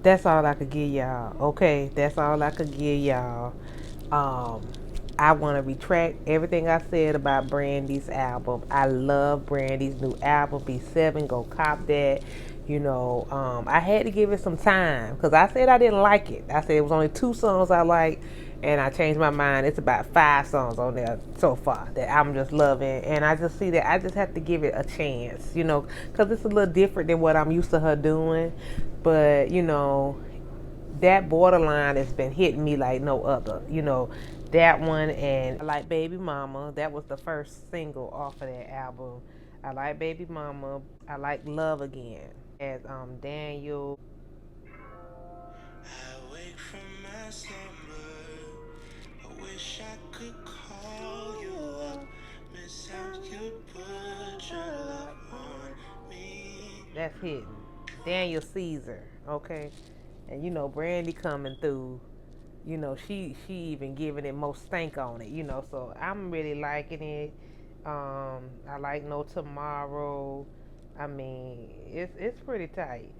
that's all I could give y'all. Okay, that's all I could give y'all. Um, I want to retract everything I said about Brandy's album. I love Brandy's new album, B7. Go cop that. I had to give it some time because I said I didn't like it. I said it was only 2 songs I liked, and I changed my mind. It's about 5 songs on there so far that I'm just loving, and I just see that I just have to give it a chance, because it's a little different than what I'm used to her doing. But that borderline has been hitting me like no other. That one, and I like Baby Mama. That was the first single off of that album. I like Baby Mama. I like Love Again. As Daniel. I wake from my slumber. I wish I could call you up. Miss how you put your love on me. That's hidden. Daniel Caesar. Okay. And Brandy coming through. She even giving it more stank on it. So I'm really liking it. I like No Tomorrow. I mean, it's pretty tight.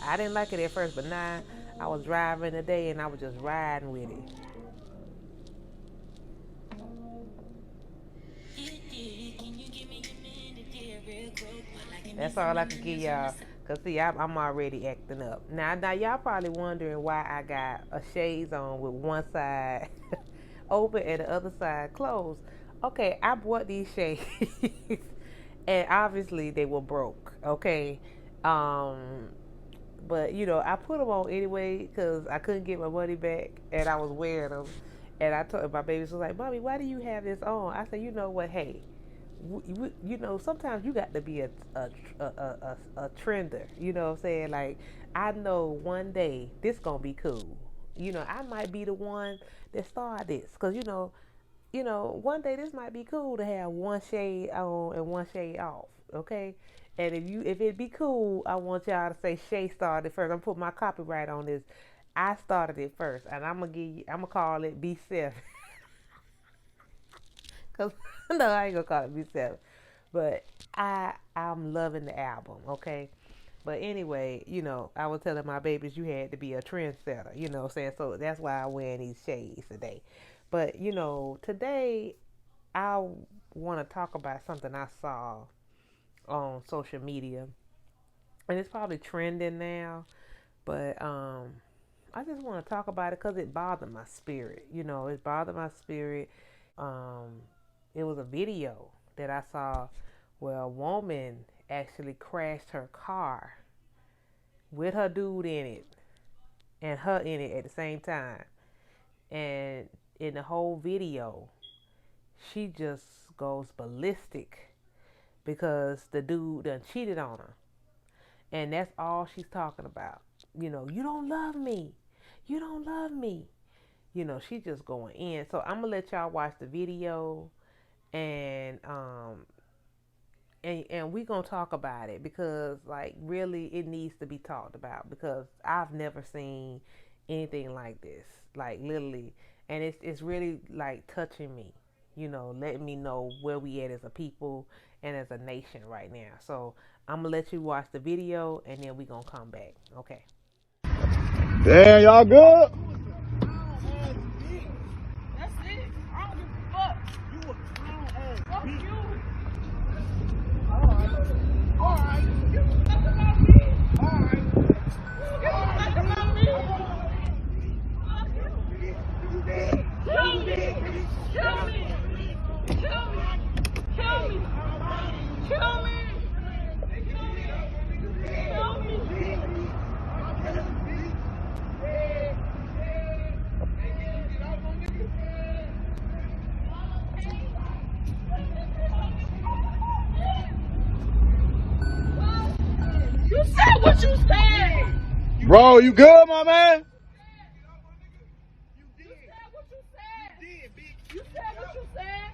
I didn't like it at first, but now I was driving today and I was just riding with it. That's all I can give y'all. Cause see, I'm already acting up. Now y'all probably wondering why I got a shades on with one side open and the other side closed. Okay, I bought these shades, and obviously they were broke. Okay, but I put them on anyway because I couldn't get my money back, and I was wearing them. And I told my baby, was like, "Mommy, why do you have this on?" I said, "You know what? Hey, sometimes you got to be a trender. You know what I'm saying? Like, I know one day this gonna be cool. I might be the one that started this, cause one day this might be cool to have one shade on and one shade off. Okay." And if it be cool, I want y'all to say Shay started first. I'm gonna put my copyright on this. I started it first, and I'm gonna call it B7. Cause no, I ain't gonna call it B7. But I'm loving the album, okay? But anyway, I was telling my babies you had to be a trendsetter, what I'm saying? So that's why I'm wearing these shades today. But, today I want to talk about something I saw on social media. And it's probably trending now, but I just want to talk about it because it bothered my spirit. It bothered my spirit. It was a video that I saw where a woman actually crashed her car with her dude in it and her in it at the same time. And in the whole video, she just goes ballistic because the dude done cheated on her. And that's all she's talking about. You don't love me. You don't love me. She's just going in. So I'm going to let y'all watch the video, and we gonna talk about it because like really it needs to be talked about because I've never seen anything like this, like literally, and it's really like touching me, letting me know where we at as a people and as a nation right now. So I'm gonna let you watch the video and then we gonna come back. Okay. Damn, y'all good? That's it. I don't give a fuck. You a clown ass. Fuck you. Alright. Give a fuck about me. Alright. Give a fuck about me. Kill me. Kill me. Kill me. Kill me. Kill me. Kill me. You said what you said. Bro, you good, my man? You said what you said. You said what you said.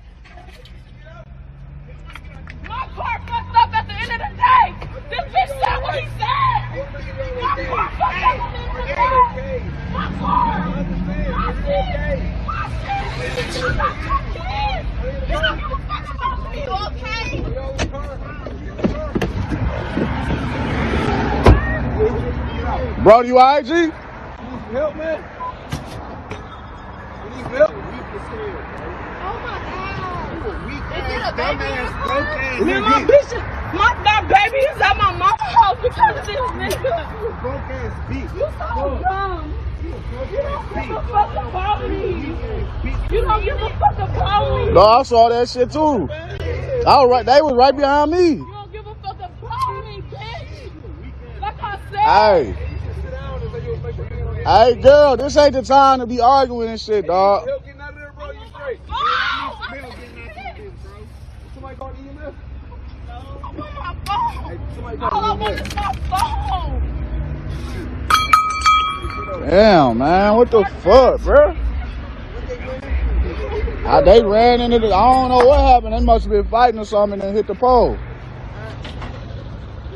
My car fucked up at the end of the day. This bitch said what he said. My car fucked up at the end of the day. My car. My shit. My shit. You got your kids. You don't give a fuck about me, okay? Bro, you alright, G? You need some help, man? You need help? Oh my God. You a weak Is it a ass, baby dumb in ass, the broke car? ass Man, nigga. my baby is at my mom's house because of this nigga. You a broke ass bitch. You so dumb. You a broke You ass don't give bitch. a fuck about me. You a weak ass bitch. You don't give a fuck about me. No, I saw that shit too. I was right, they was right behind me. You don't give a fuck about me, bitch. Like I said. Hey, You should sit down and say you'll make your hand on your hey, girl, this ain't the time to be arguing and shit, dog. help getting out of there, bro. You straight. Oh, I need some help getting out of this, bro. Somebody call EMS? I'm on my phone. Hey, somebody All I call want EMS. is my phone. Damn, man, what the fuck, bro? They ran into the, I don't know what happened. They must have been fighting or something and hit the pole.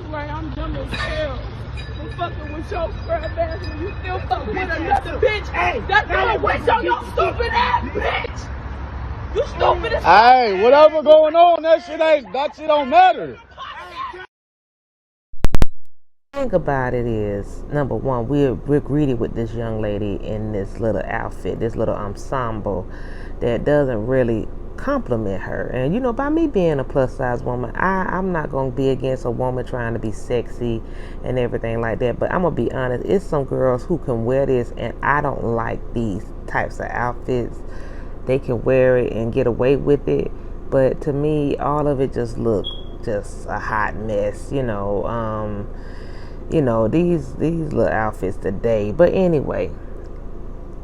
Right, I'm dumb as hell. I'm fucking with your crap ass and you still fuck with another bitch. Hey, that's how I wish on your stupid ass bitch. You stupid as Hey, whatever going on, that shit don't matter. The thing about it is, number one, we're greeted with this young lady in this little outfit, this little ensemble that doesn't really compliment her. And you know, by me being a plus size woman, I'm not gonna be against a woman trying to be sexy and everything like that. But I'm gonna be honest, it's some girls who can wear this, and I don't like these types of outfits. They can wear it and get away with it, but to me, all of it just look just a hot mess. These little outfits today. But anyway,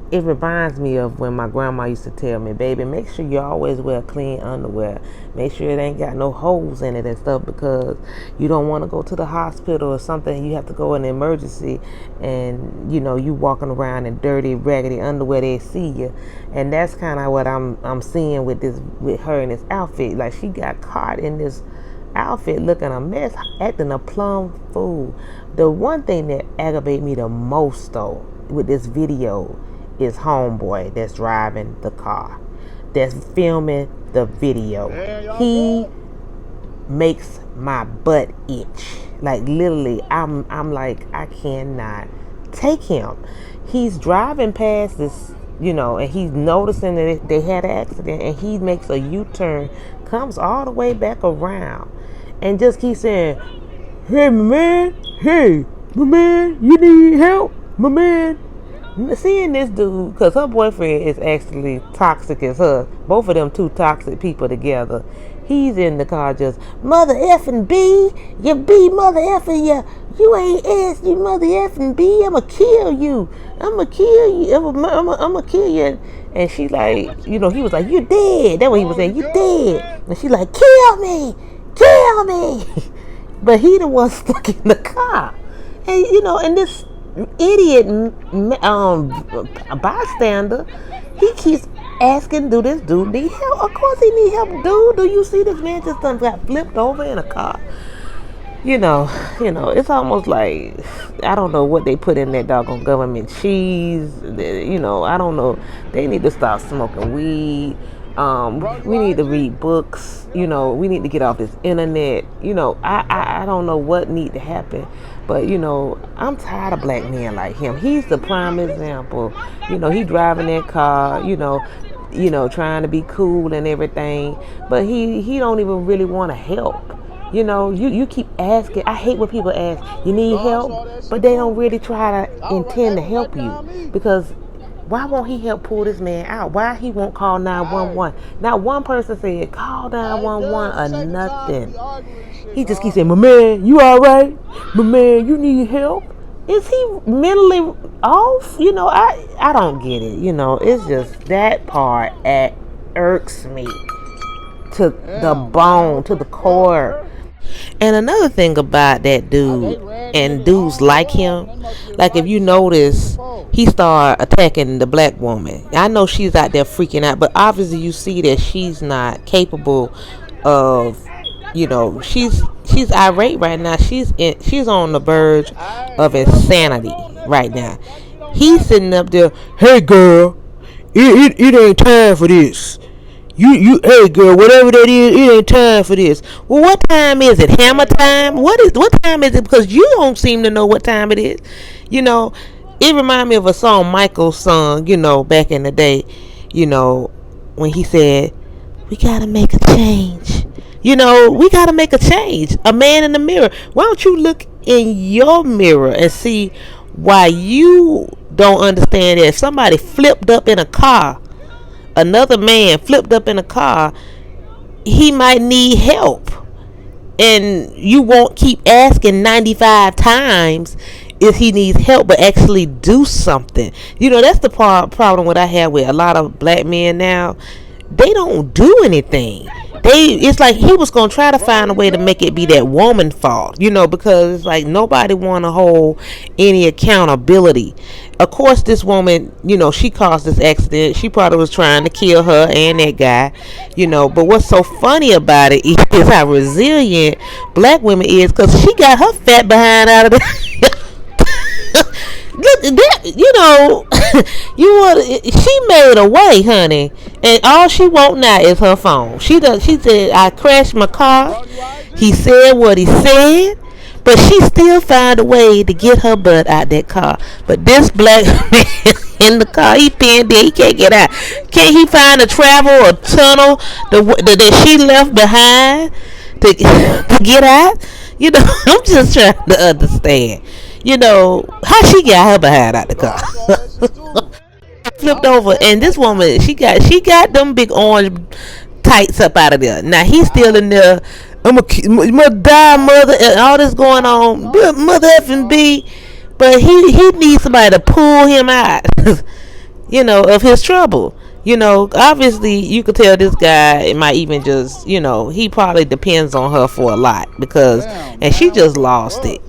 it reminds me of when my grandma used to tell me, baby, make sure you always wear clean underwear. Make sure it ain't got no holes in it and stuff, because you don't want to go to the hospital or something. You have to go in an emergency and, you walking around in dirty, raggedy underwear, they see you. And that's kind of what I'm seeing with her in this outfit. Like, she got caught in this outfit looking a mess, acting a plum fool. The one thing that aggravated me the most, though, with this video is homeboy that's driving the car, that's filming the video. He makes my butt itch. Like, literally, I'm like, I cannot take him. He's driving past this, and he's noticing that they had an accident, and he makes a U-turn, comes all the way back around, and just keeps saying, hey, my man, you need help, my man. Seeing this dude, because her boyfriend is actually toxic as her, both of them two toxic people together. He's in the car just, mother effing B, you B mother effing you ain't ass, you mother effing B, I'ma kill you, I'ma kill you. And she like, he was like, you dead. That's what he was saying, you dead. And she like, kill me. But he the one stuck in the car. And and this idiot bystander, he keeps asking, do this dude need help? Of course he need help, dude. Do you see this man just done got flipped over in a car? It's almost like, I don't know what they put in that doggone government cheese. I don't know. They need to stop smoking weed. We need to read books. We need to get off this internet. I don't know what need to happen. But, I'm tired of black men like him. He's the prime example. He driving that car, trying to be cool and everything. But he don't even really want to help. You keep asking. I hate when people ask, you need help? But they don't really try to intend to help you. Because why won't he help pull this man out? Why he won't call 911? Not one person said, call 911 or nothing. He just keeps saying, my man, you all right? My man, you need help? Is he mentally off? I don't get it. It's just that part irks me to the bone, to the core. And another thing about that dude and dudes like him, like if you notice, he started attacking the black woman. I know she's out there freaking out, but obviously you see that she's not capable of, she's irate right now. She's on the verge of insanity right now. He's sitting up there, hey girl, it ain't time for this. Hey girl, whatever that is, it ain't time for this. Well, what time is it? Hammer time? What time is it? Because you don't seem to know what time it is. You know, it reminded me of a song Michael sung, back in the day, you know, when he said, we gotta make a change. We gotta make a change. A man in the mirror. Why don't you look in your mirror and see why you don't understand that if somebody flipped up in a car, another man flipped up in a car, he might need help. And you won't keep asking 95 times if he needs help, but actually do something. That's the problem what I have with a lot of black men now. They don't do anything. It's like he was gonna try to find a way to make it be that woman fault, because it's like nobody want to hold any accountability. Of course, this woman, she caused this accident. She probably was trying to kill her and that guy, But what's so funny about it is how resilient black women is, because she got her fat behind out of the. Look that, you want. She made a way, honey, and all she want now is her phone. She said, I crashed my car. He said what he said, but she still found a way to get her butt out that car. But this black man in the car, he pinned there. He can't get out. Can't he find a travel or tunnel that she left behind to get out? I'm just trying to understand. How she got her behind out the car. Flipped over, and this woman, she got them big orange tights up out of there. Now he's still in there. I'm a die, mother, and all this going on. Mother effing B, but he needs somebody to pull him out, of his trouble. Obviously you could tell this guy, it might even just, he probably depends on her for a lot, because, and she just lost it,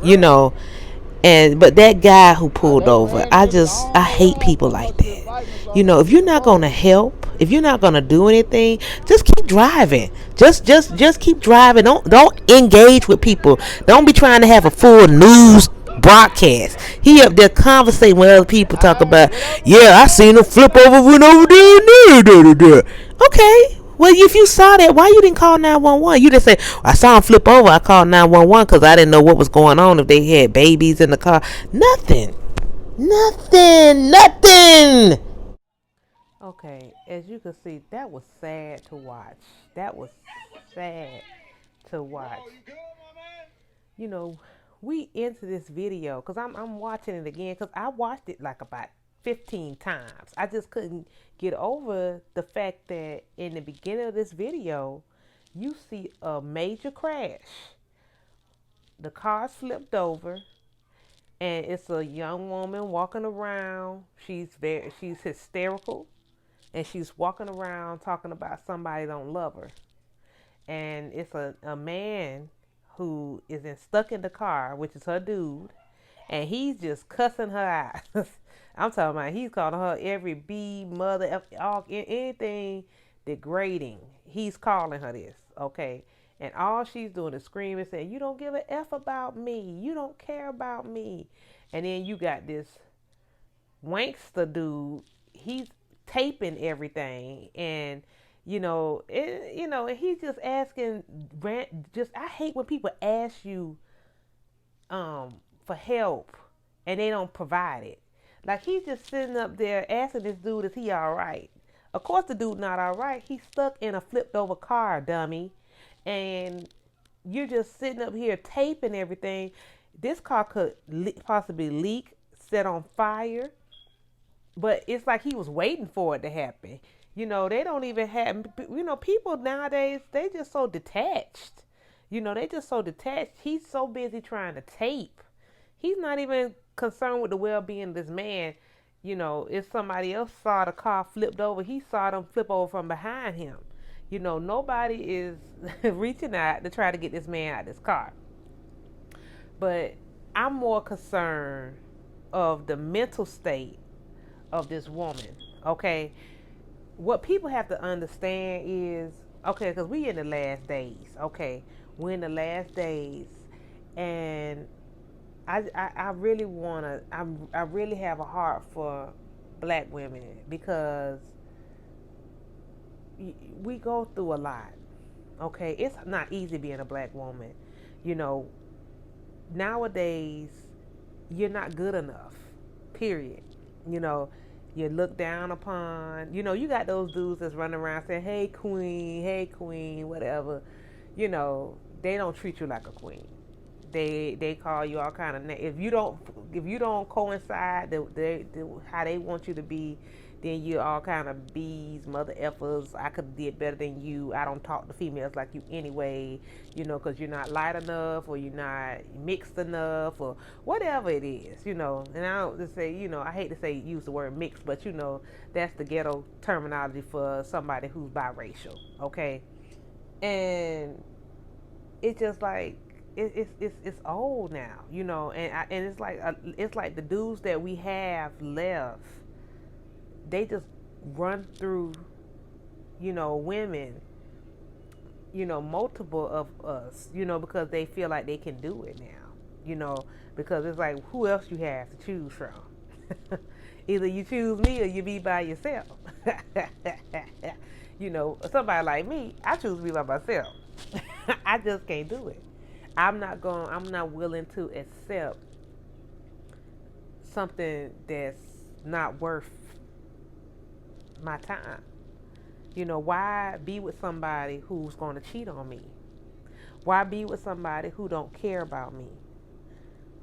but that guy who pulled over, I hate people like that. If you're not gonna help, if you're not gonna do anything, just keep driving. Just keep driving. Don't engage with people. Don't be trying to have a full news broadcast. He up there conversating with other people, talk about, yeah, I seen him flip over, went over there. Okay. Well, if you saw that, why you didn't call 911? You just say, I saw him flip over. I called 911 because I didn't know what was going on, if they had babies in the car. Nothing. Okay, as you can see, that was sad to watch. That was sad to watch. We into this video because I'm watching it again, because I watched it like about 15 times. I just couldn't get over the fact that in the beginning of this video, you see a major crash. The car's flipped over, and it's a young woman walking around. She's hysterical, and she's walking around talking about somebody don't love her. And it's a man who is stuck in the car, which is her dude, and he's just cussing her out. I'm talking about, he's calling her every B, mother, anything degrading. He's calling her this, okay? And all she's doing is screaming, saying, you don't give a F about me. You don't care about me. And then you got this wankster dude. He's taping everything. And, and he's just asking, I hate when people ask you for help and they don't provide it. Like, he's just sitting up there asking this dude, is he all right? Of course the dude not all right. He's stuck in a flipped over car, dummy. And you're just sitting up here taping everything. This car could possibly leak, set on fire. But it's like he was waiting for it to happen. They don't even have, people nowadays, they just so detached. They just so detached. He's so busy trying to tape. He's not even concerned with the well-being of this man. If somebody else saw the car flipped over, he saw them flip over from behind him. Nobody is reaching out to try to get this man out of this car. But I'm more concerned of the mental state of this woman, okay? What people have to understand is, okay, because we in the last days, okay? We're in the last days, and I really want to, I really have a heart for black women, because we go through a lot, okay? It's not easy being a black woman. Nowadays, you're not good enough. Period. You know, you're looked down upon. You know, you got those dudes that's running around saying, hey queen, whatever. You know, they don't treat you like a queen. They call you all kind of names. If you don't coincide how they want you to be, then you're all kind of bees, mother effers. I could have did better than you. I don't talk to females like you anyway, because you're not light enough or you're not mixed enough or whatever it is, And I don't just say, I hate to say use the word mixed, but that's the ghetto terminology for somebody who's biracial, okay? And it's just like it's old now, and it's like the dudes that we have left, they just run through, women, multiple of us, because they feel like they can do it now, because it's like who else you have to choose from? Either you choose me or you be by yourself. Somebody like me, I choose to be by myself. I just can't do it. I'm not willing to accept something that's not worth my time. Why be with somebody who's going to cheat on me? Why be with somebody who don't care about me?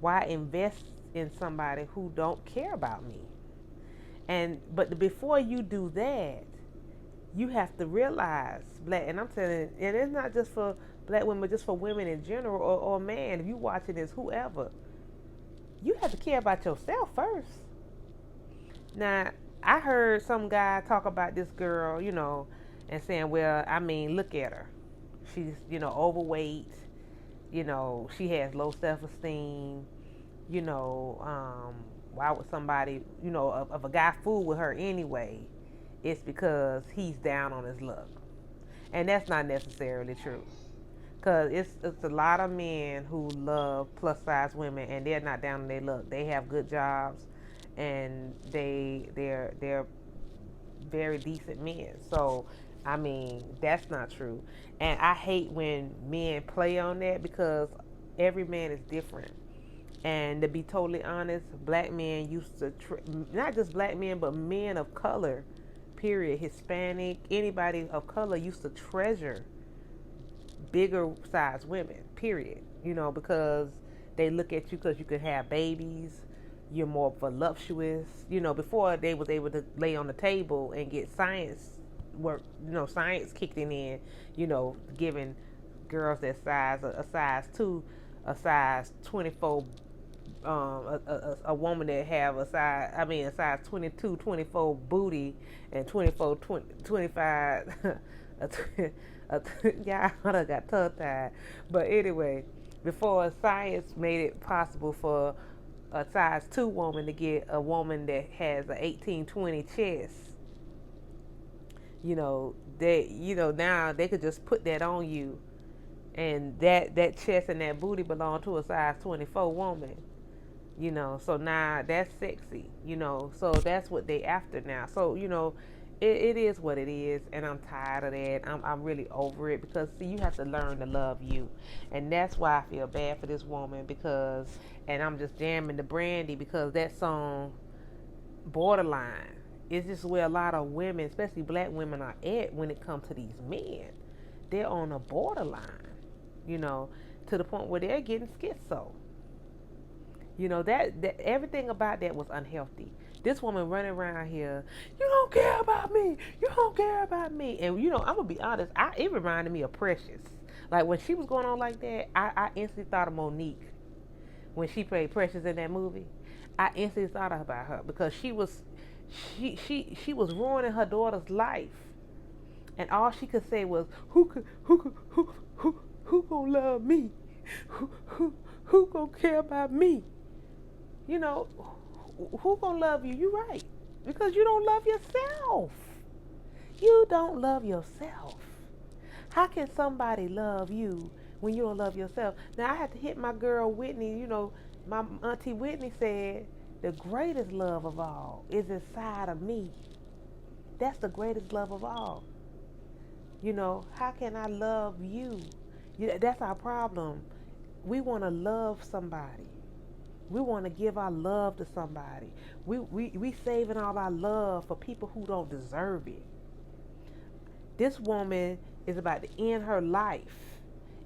Why invest in somebody who don't care about me? But before you do that, you have to realize, and I'm telling, and it's not just for black women, just for women in general, or man, if you watching this, whoever, you have to care about yourself first. Now, I heard some guy talk about this girl, and saying, well, I mean, look at her. She's, overweight, she has low self-esteem, why would somebody, if a guy fool with her anyway, it's because he's down on his luck. And that's not necessarily true. Because it's a lot of men who love plus size women and they're not down on their luck. They have good jobs and they're very decent men. So, I mean, that's not true. And I hate when men play on that because every man is different. And to be totally honest, black men used to, not just black men, but men of color, period, Hispanic, anybody of color used to treasure bigger size women, period, because they look at you because you could have babies, you're more voluptuous, before they was able to lay on the table and get science work, science kicked in, giving girls that size, a size 2, a size 24, a woman that have a size 22, 24 booty and 24, 25, yeah, I done got tongue tied. But anyway, before science made it possible for a size 2 woman to get a woman that has an 18-20 chest, now they could just put that on you, and that chest and that booty belong to a size 24 woman. So now that's sexy, so that's what they after now. So, it is what it is, and I'm tired of that. I'm really over it because, see, you have to learn to love you. And that's why I feel bad for this woman and I'm just jamming the Brandy because that song, Borderline, is just where a lot of women, especially black women, are at when it comes to these men. They're on a borderline, to the point where they're getting schizo. That everything about that was unhealthy. This woman running around here, you don't care about me. You don't care about me. And, I'm going to be honest, it reminded me of Precious. Like, when she was going on like that, I instantly thought of Monique. When she played Precious in that movie, I instantly thought about her because she was ruining her daughter's life. And all she could say was, who gonna love me? Who gonna care about me? Who gonna love you? You right. Because you don't love yourself. You don't love yourself. How can somebody love you when you don't love yourself? Now, I had to hit my girl Whitney. My auntie Whitney said, the greatest love of all is inside of me. That's the greatest love of all. How can I love you? That's our problem. We want to love somebody. We want to give our love to somebody. We saving all our love for people who don't deserve it. This woman is about to end her life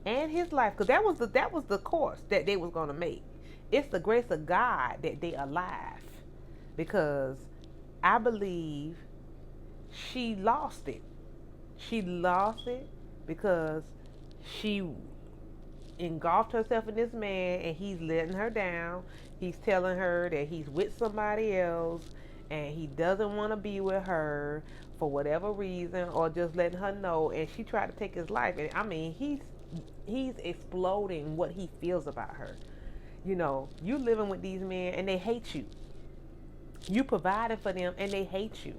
and his life, because that was the course that they was gonna make. It's the grace of God that they alive, because I believe she lost it. She lost it because she engulfed herself in this man, and he's letting her down. He's telling her that he's with somebody else and he doesn't want to be with her for whatever reason, or just letting her know. And she tried to take his life, and I mean, he's exploding what he feels about her. You living with these men and they hate you. You providing for them and they hate you.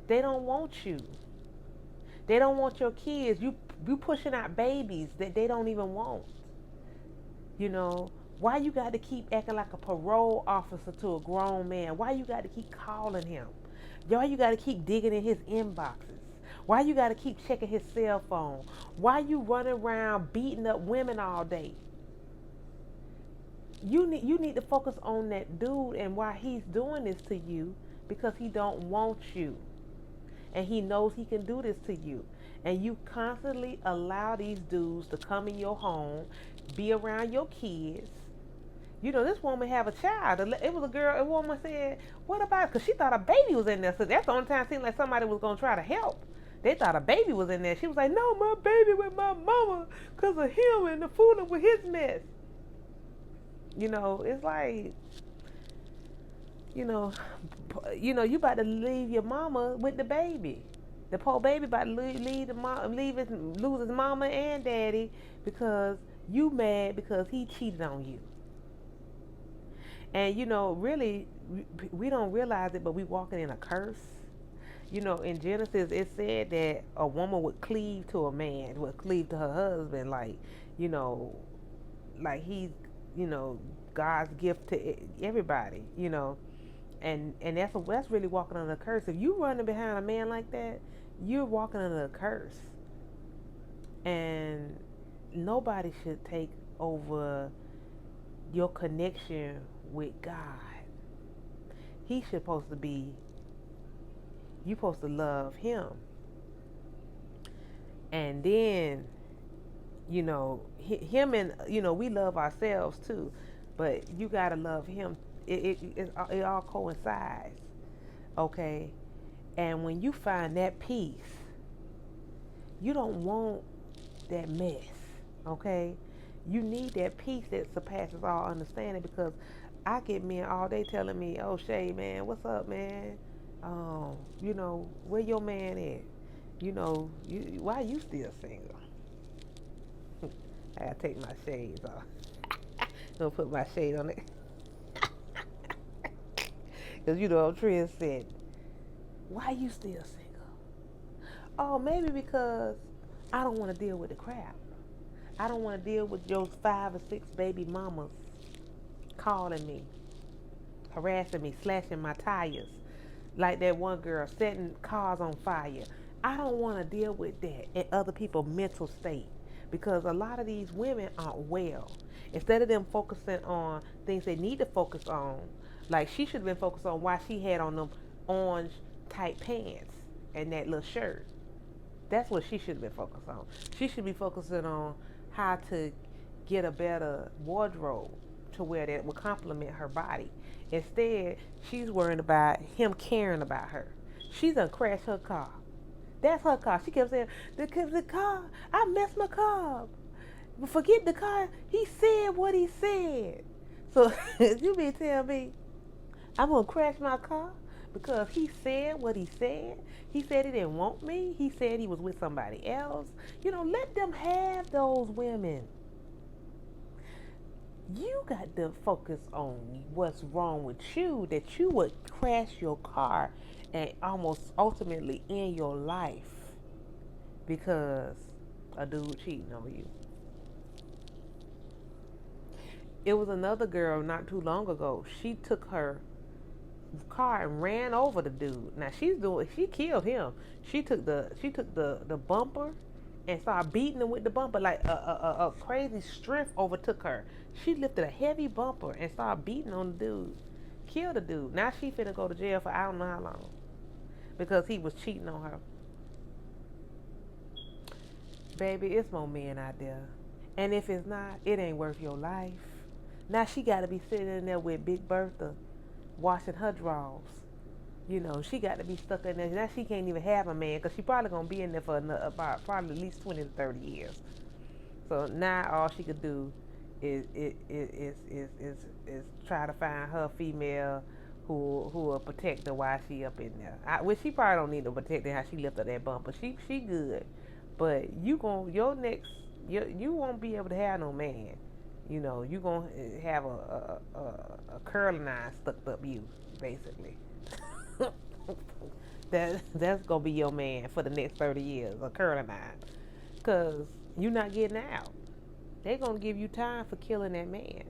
They don't want you. They don't want your kids. You pushing out babies that they don't even want. Why you got to keep acting like a parole officer to a grown man? Why you got to keep calling him? Why you got to keep digging in his inboxes? Why you got to keep checking his cell phone? Why you running around beating up women all day? You need to focus on that dude and why he's doing this to you, because he don't want you. And he knows he can do this to you. And you constantly allow these dudes to come in your home, be around your kids. This woman have a child. It was a woman said, what about it? Because she thought a baby was in there. So that's the only time it seemed like somebody was going to try to help. They thought a baby was in there. She was like, no, my baby with my mama because of him and the fooling with his mess. It's like, you about to leave your mama with the baby. The poor baby about to lose his mama and daddy because you mad because he cheated on you. And really, we don't realize it, but we walking in a curse. In Genesis, it said that a woman would cleave to a man, would cleave to her husband, like he's, God's gift to everybody, and that's really walking under a curse. If you running behind a man like that, you're walking under a curse. And nobody should take over your connection with God. He's supposed to be, you're supposed to love him. And then, him, and, we love ourselves too, but you got to love him. It all coincides, okay? And when you find that peace, you don't want that mess, okay? You need that peace that surpasses all understanding, because I get men all day telling me, oh, Shay, man, what's up, man? Where your man at? Why you still single? I gotta take my shades off. Don't put my shade on it. Because I'm Trish said, why you still single? Oh, maybe because I don't want to deal with the crap. I don't want to deal with those 5 or 6 baby mamas calling me, harassing me, slashing my tires. Like that one girl, setting cars on fire. I don't want to deal with that and other people's mental state, because a lot of these women aren't well. Instead of them focusing on things they need to focus on, like she should have been focused on why she had on them orange tight pants and that little shirt. That's what she should have been focused on. She should be focusing on how to get a better wardrobe to wear that would complement her body. Instead, she's worrying about him caring about her. She's done crashed her car. That's her car. She kept saying, the car, I messed my car up. Forget the car. He said what he said. So you mean tell me I'm going to crash my car because he said what he said? He said he didn't want me. He said he was with somebody else. Let them have those women. You got to focus on what's wrong with you, that you would crash your car and almost ultimately end your life because a dude cheating on you. It was another girl not too long ago. She took her car and ran over the dude. Now she killed him. She took the bumper and started beating him with the bumper. Like a crazy strength overtook her. She lifted a heavy bumper and started beating on the dude. Killed the dude. Now she finna go to jail for I don't know how long because he was cheating on her. Baby, it's more men out there. And if it's not, it ain't worth your life. Now she got to be sitting in there with Big Bertha washing her drawers. You know, she got to be stuck in there. Now she can't even have a man because she probably going to be in there for about probably at least 20 to 30 years. So now all she could do is try to find her female who will protect her while she up in there. Which she probably don't need to protect her how she lift up that bumper. She good. But you won't be able to have no man. You know, you gonna have a curling iron stuck up you, basically. That's gonna be your man for the next 30 years, a curling iron. Cause you're not getting out. They're gonna give you time for killing that man.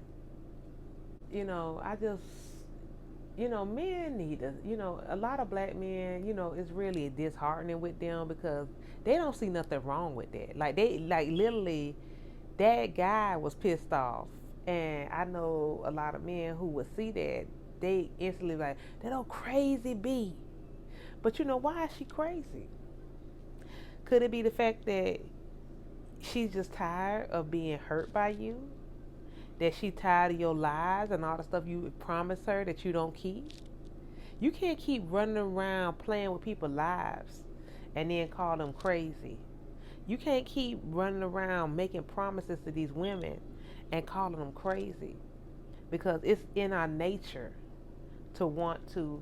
You know, men need to, a lot of black men, it's really disheartening with them because they don't see nothing wrong with that. Like literally, that guy was pissed off, and I know a lot of men who would see that they instantly like that old crazy B. But why is she crazy? Could it be the fact that she's just tired of being hurt by you? That she tired of your lies and all the stuff you promised her that you don't keep? You can't keep running around playing with people's lives and then call them crazy. You can't keep running around making promises to these women and calling them crazy. Because it's in our nature to want to,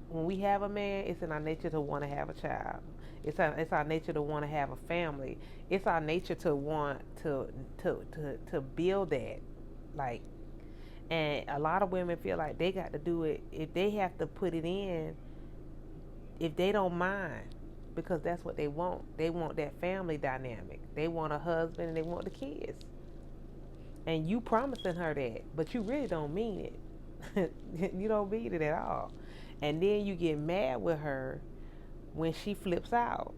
when we have a man, it's in our nature to want to have a child. It's our nature to want to have a family. It's our nature to want to build that. Like, and a lot of women feel like they got to do it if they have to put it in, if they don't mind, because that's what they want. They want that family dynamic. They want a husband and they want the kids. And you promising her that, but you really don't mean it. You don't mean it at all. And then you get mad with her when she flips out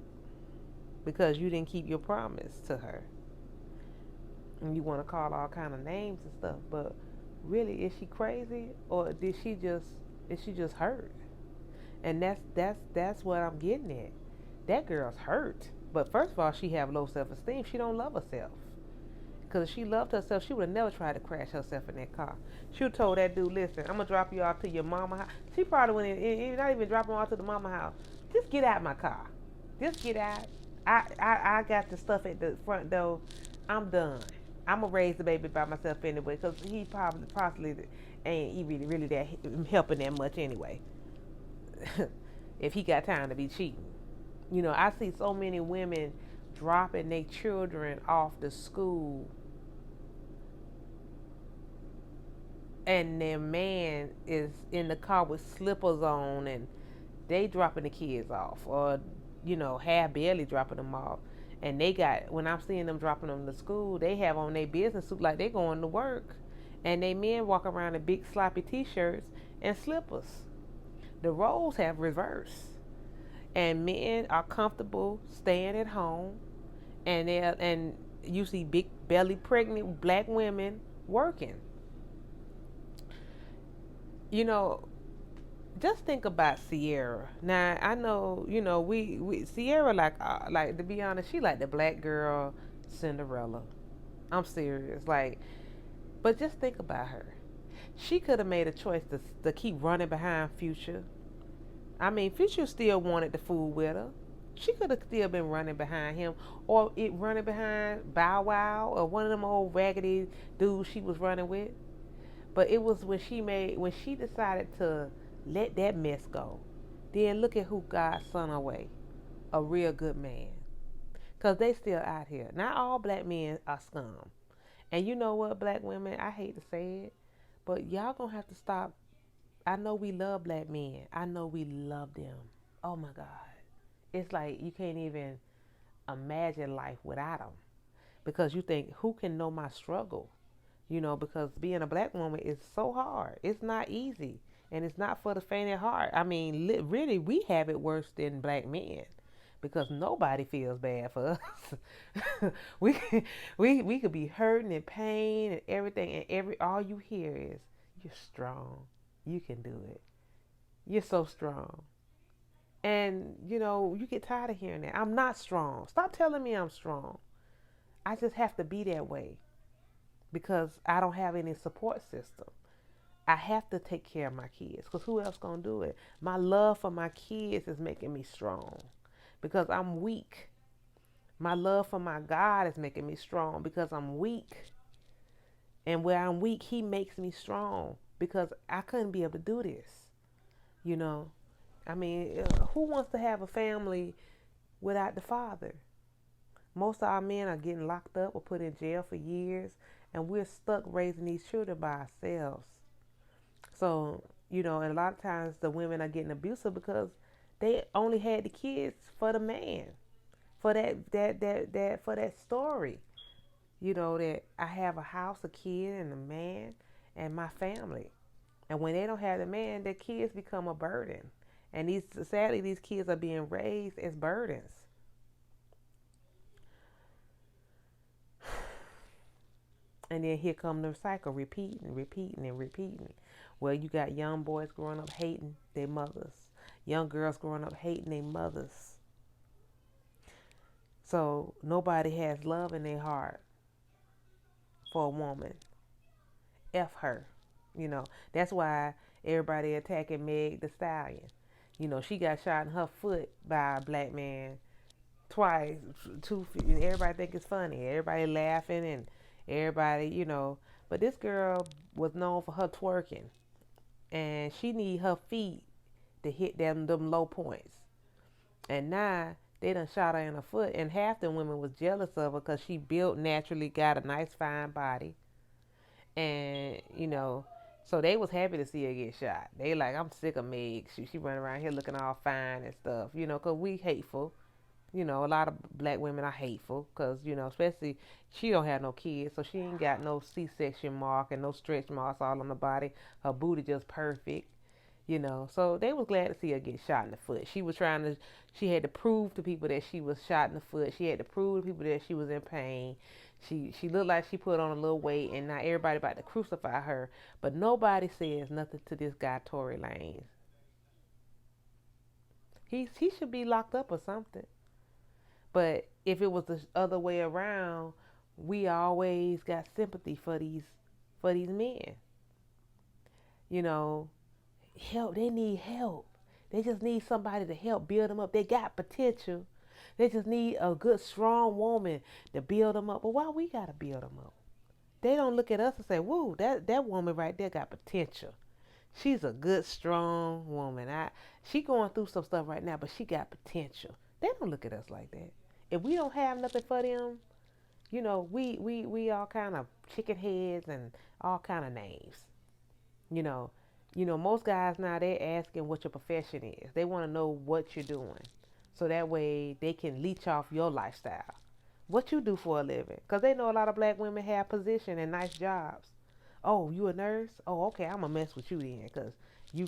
because you didn't keep your promise to her. And you want to call all kind of names and stuff, but really, is she crazy or is she just hurt? And that's what I'm getting at. That girl's hurt. But first of all, she have low self-esteem. She don't love herself. Because if she loved herself, she would have never tried to crash herself in that car. She would have told that dude, listen, I'm going to drop you off to your mama house. She probably wouldn't even, not even dropping off to the mama house. Just get out of my car. Just get out. I got the stuff at the front door. I'm done. I'm going to raise the baby by myself anyway. Because he possibly ain't really that helping that much anyway. If he got time to be cheating. I see so many women dropping their children off to school and their man is in the car with slippers on and they dropping the kids off or half barely dropping them off, and they got, when I'm seeing them dropping them to school, they have on their business suit like they going to work, and they men walk around in big sloppy t-shirts and slippers. The roles have reversed. And men are comfortable staying at home, and you see big belly pregnant black women working. Just think about Sierra. Now I know, we Sierra like to be honest, she like the black girl Cinderella. I'm serious, like, but just think about her. She could have made a choice to keep running behind Future. I mean, Future still wanted to fool with her. She could have still been running behind him, or running behind Bow Wow, or one of them old raggedy dudes she was running with. But it was when she decided to let that mess go. Then look at who God sent her way, a real good man. Cause they still out here. Not all black men are scum. And you know what, black women? I hate to say it, but y'all gonna have to stop. I know we love black men. I know we love them. Oh my God. It's like you can't even imagine life without them. Because you think, who can know my struggle? Because being a black woman is so hard. It's not easy. And it's not for the faint of heart. I mean, really, we have it worse than black men. because nobody feels bad for us. we we could be hurting and pain and everything, and all you hear is you're strong. You can do it. You're so strong. And you get tired of hearing that. I'm not strong. Stop telling me I'm strong. I just have to be that way because I don't have any support system. I have to take care of my kids because who else gonna do it? My love for my kids is making me strong because I'm weak. My love for my God is making me strong because I'm weak. And where I'm weak, He makes me strong because I couldn't be able to do this. You know, I mean, who wants to have a family without the father? Most of our men are getting locked up or put in jail for years, and we're stuck raising these children by ourselves. So, and a lot of times the women are getting abusive because they only had the kids for the man, for for that story. That I have a house, a kid, and a man, and my family. And when they don't have the man, their kids become a burden. And sadly, these kids are being raised as burdens. And then here come the cycle, repeating, and repeating. Well, you got young boys growing up hating their mothers, young girls growing up hating their mothers. So nobody has love in their heart for a woman. F her. That's why everybody attacking Meg the Stallion. She got shot in her foot by a black man twice, and everybody think it's funny. Everybody laughing and everybody. But this girl was known for her twerking, and she need her feet to hit them low points. And now they done shot her in her foot, and half the women was jealous of her because she built naturally, got a nice fine body, and so they was happy to see her get shot. They like, I'm sick of Meg. She running around here looking all fine and stuff, because we hateful. A lot of black women are hateful because, especially she don't have no kids, so she ain't got no C-section mark and no stretch marks all on the body. Her booty just perfect, So they was glad to see her get shot in the foot. She had to prove to people that she was shot in the foot. She had to prove to people that she was in pain. She looked like she put on a little weight, and now everybody about to crucify her. But nobody says nothing to this guy, Tory Lanez. He should be locked up or something. But if it was the other way around, we always got sympathy for these men. Help. They need help. They just need somebody to help build them up. They got potential. They just need a good, strong woman to build them up. But why we gotta build them up? They don't look at us and say, "Woo, that woman right there got potential. She's a good, strong woman. She going through some stuff right now, but she got potential." They don't look at us like that. If we don't have nothing for them, we all kind of chicken heads and all kind of names. Most guys now they're asking what your profession is. They want to know what you're doing, so that way they can leech off your lifestyle. What you do for a living? Because they know a lot of black women have position and nice jobs. Oh, you a nurse? Oh, okay, I'm gonna mess with you then, because you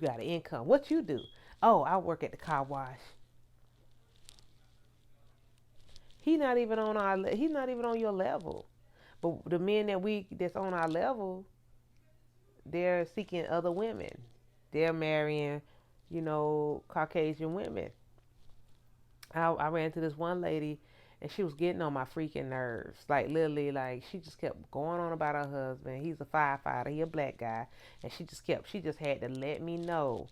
got an income. What you do? Oh, I work at the car wash. He's not even on your level. But the men that's on our level, they're seeking other women. They're marrying, Caucasian women. I ran into this one lady, and she was getting on my freaking nerves. Like, literally, like, she just kept going on about her husband. He's a firefighter. He a black guy. And she just had to let me know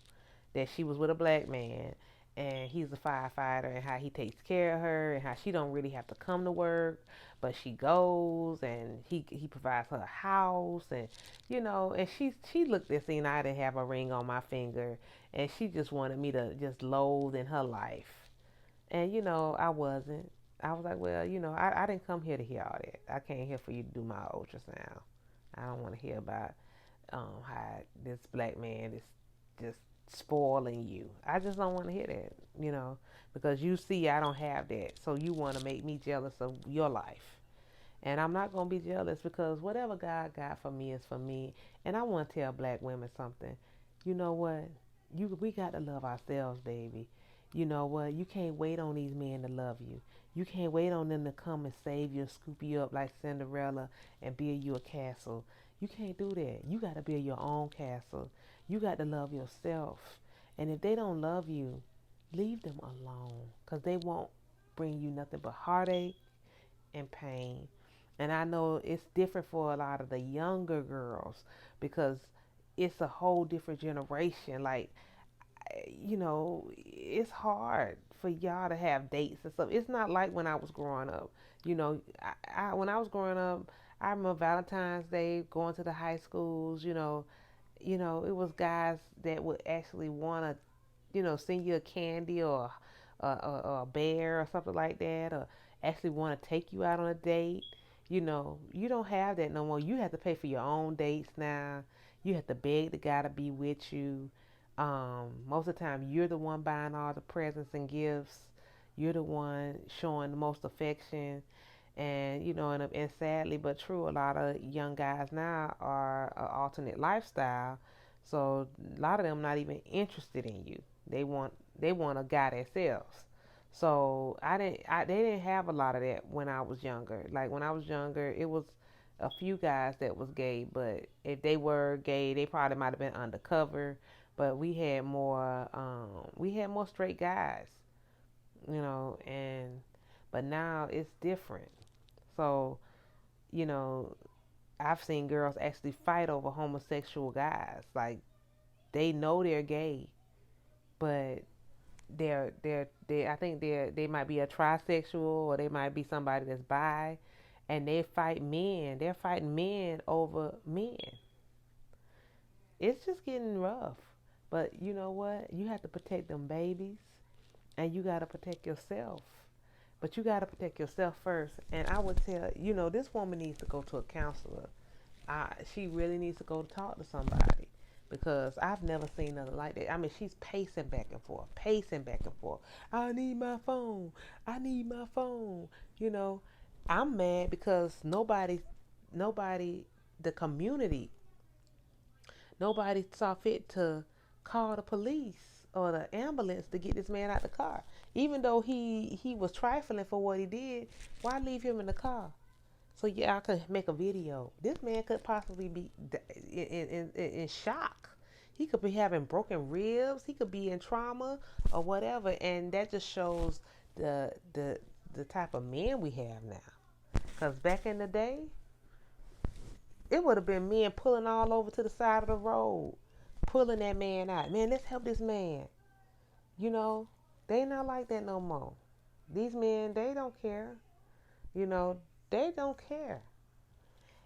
that she was with a black man, and he's a firefighter, and how he takes care of her, and how she don't really have to come to work, but she goes, and he provides her a house, and and she looked and seen I didn't have a ring on my finger, and she just wanted me to just loathe in her life. And I wasn't. I was like, well, I didn't come here to hear all that. I came here for you to do my ultrasound. I don't want to hear about how this black man is just spoiling you. I just don't want to hear that, because you see I don't have that. So you want to make me jealous of your life. And I'm not going to be jealous, because whatever God got for me is for me. And I want to tell black women something. You know what? We got to love ourselves, baby. You know what? You can't wait on these men to love you. You can't wait on them to come and save you and scoop you up like Cinderella and build you a castle. You can't do that. You got to build your own castle. You got to love yourself. And if they don't love you, leave them alone because they won't bring you nothing but heartache and pain. And I know it's different for a lot of the younger girls because it's a whole different generation. Like, it's hard for y'all to have dates and stuff. It's not like when I was growing up. When I was growing up, I remember Valentine's Day going to the high schools. It was guys that would actually want to, send you a candy or a bear or something like that, or actually want to take you out on a date. You don't have that no more. You have to pay for your own dates now. You have to beg the guy to be with you. Most of the time, you're the one buying all the presents and gifts. You're the one showing the most affection. And sadly but true, a lot of young guys now are an alternate lifestyle. So a lot of them not even interested in you. They want a guy that sells. So they didn't have a lot of that when I was younger. Like when I was younger, it was a few guys that was gay, but if they were gay, they probably might have been undercover. But we had more straight guys, and but now it's different. So, you know, I've seen girls actually fight over homosexual guys. Like they know they're gay, but I think they might be a trisexual or they might be somebody that's bi, and they fight men. They're fighting men over men. It's just getting rough. But you know what? You have to protect them babies, and you got to protect yourself. But you got to protect yourself first. And I would tell, this woman needs to go to a counselor. She really needs to go talk to somebody because I've never seen nothing like that. I mean, she's pacing back and forth, pacing back and forth. I need my phone. I need my phone. You know, I'm mad because nobody, the community, nobody saw fit to call the police or the ambulance to get this man out the car. Even though he was trifling for what he did, why leave him in the car? So yeah, I could make a video. This man could possibly be in shock. He could be having broken ribs. He could be in trauma or whatever, and that just shows the type of men we have now. Cause back in the day, it would have been men pulling all over to the side of the road, pulling that man out. Man, let's help this man. You know, they not like that no more. These men, they don't care. You know, they don't care.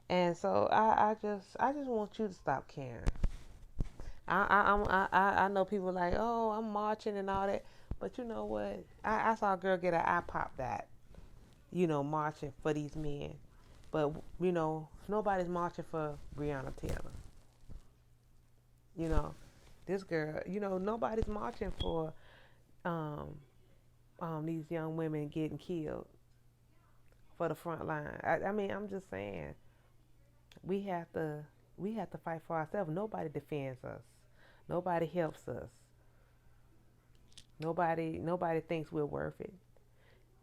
And so I just want you to stop caring. I know people like, oh, I'm marching and all that, but you know what? I saw a girl get her eye popped out, marching for these men. But nobody's marching for Breonna Taylor. You know, this girl. Nobody's marching for um these young women getting killed for the front line. I mean, I'm just saying we have to fight for ourselves. Nobody defends us. Nobody helps us. Nobody thinks we're worth it.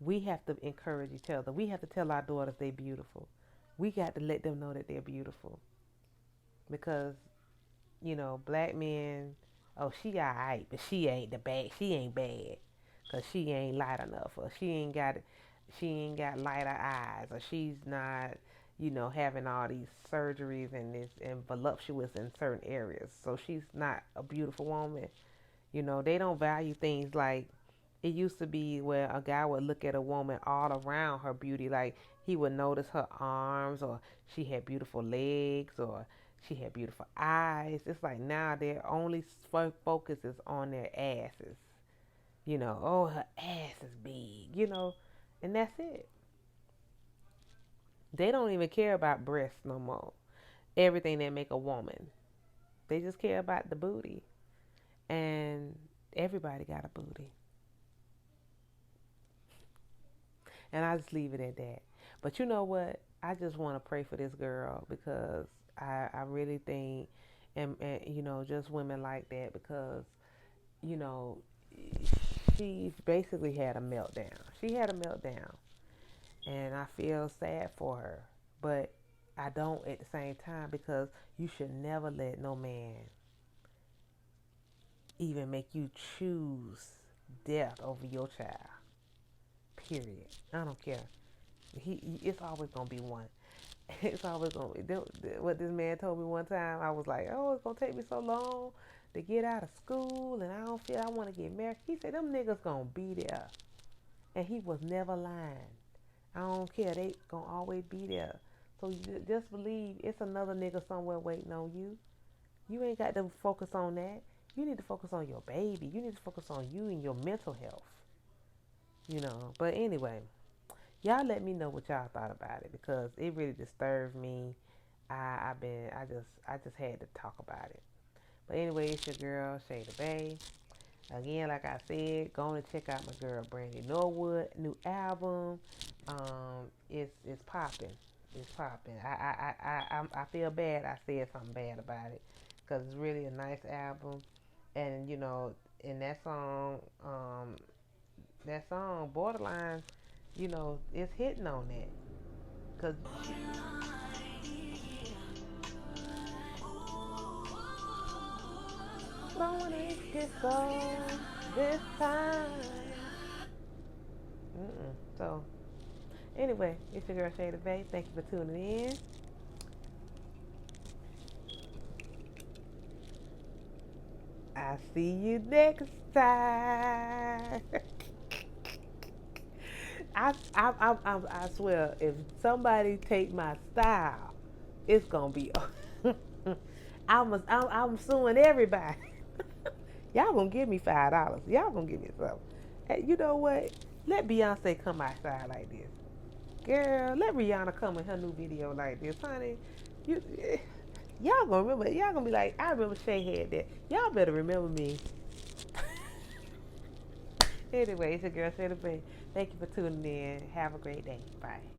We have to encourage each other. We have to tell our daughters they're beautiful. We got to let them know that they're beautiful. Because, black men, oh, she alright, but she ain't the bad. She ain't bad. Cause she ain't light enough, or she ain't got lighter eyes, or she's not, having all these surgeries and voluptuous in certain areas. So she's not a beautiful woman. They don't value things like it used to be where a guy would look at a woman all around her beauty. Like he would notice her arms, or she had beautiful legs, or she had beautiful eyes. It's like now their only focus is on their asses. Oh, her ass is big, and that's it. They don't even care about breasts no more. Everything that make a woman. They just care about the booty. And everybody got a booty. And I just leave it at that. But you know what? I just want to pray for this girl because I really think, and just women like that because, you know, she basically had a meltdown. She had a meltdown, and I feel sad for her, but I don't at the same time, because you should never let no man even make you choose death over your child. Period. I don't care. It's always gonna be one. It's always gonna be. What this man told me one time, I was like, "Oh, it's gonna take me so long to get out of school, and I don't feel I want to get married." He said, "Them niggas gonna be there," and he was never lying. I don't care. They gonna always be there. So you just believe it's another nigga somewhere waiting on you. You ain't got to focus on that. You need to focus on your baby. You need to focus on you and your mental health. But anyway, y'all let me know what y'all thought about it, because it really disturbed me. I just had to talk about it. But anyway, it's your girl Shay Da B.A.E. Again, like I said, go on and check out my girl Brandy Norwood new album. It's popping. It's popping. I feel bad I said something bad about it, because it's really a nice album. And in that song Borderline, it's hitting on that. Cause don't wanna get so this time. So anyway, it's your girl Shay Da B.A.E. Thank you for tuning in. I see you next time. I swear, if somebody take my style, it's gonna be. I'm suing everybody. Y'all gonna give me $5. Y'all gonna give me something. Hey, you know what? Let Beyonce come outside like this. Girl, let Rihanna come with her new video like this, honey. You, y'all gonna remember. Y'all gonna be like, I remember Shay had that. Y'all better remember me. Anyway, it's your girl Shay Da B.A.E. Thank you for tuning in. Have a great day. Bye.